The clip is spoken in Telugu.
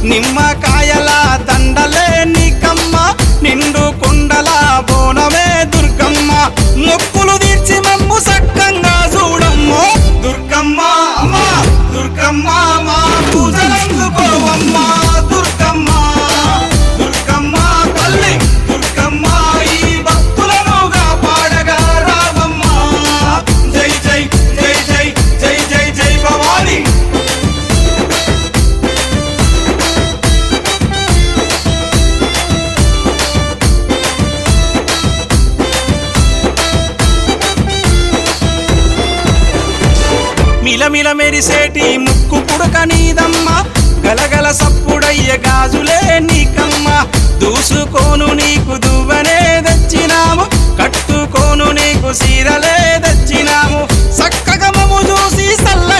నిమ్మకాయల దండలే నీకమ్మ నిండు కుండల బోనమే దుర్గమ్మ మొక్కులు తీర్చి మమ్ము సక్కంగా చూడమ్మో దుర్గమ్మ అమ్మా దుర్గమ్మ మా పూజలందుకోవమ్మ దుర్గమ్మ దుర్గమ్మ తల్లి దుర్గమ్మ ఈ భక్తులనుగా పాడగా రావమ్మ జై జై జై జై జై జై జై భవాని మిలమిల మెరిసేటి ముక్కు పుడక నీదమ్మ గలగల సప్పుడయ్య గాజులే నీకమ్మ దూసుకోను నీకు దువ్వనే తెచ్చినాము కట్టుకోను నీకు సీరలే తెచ్చినాము చక్కగా మము చూసి సల్లగా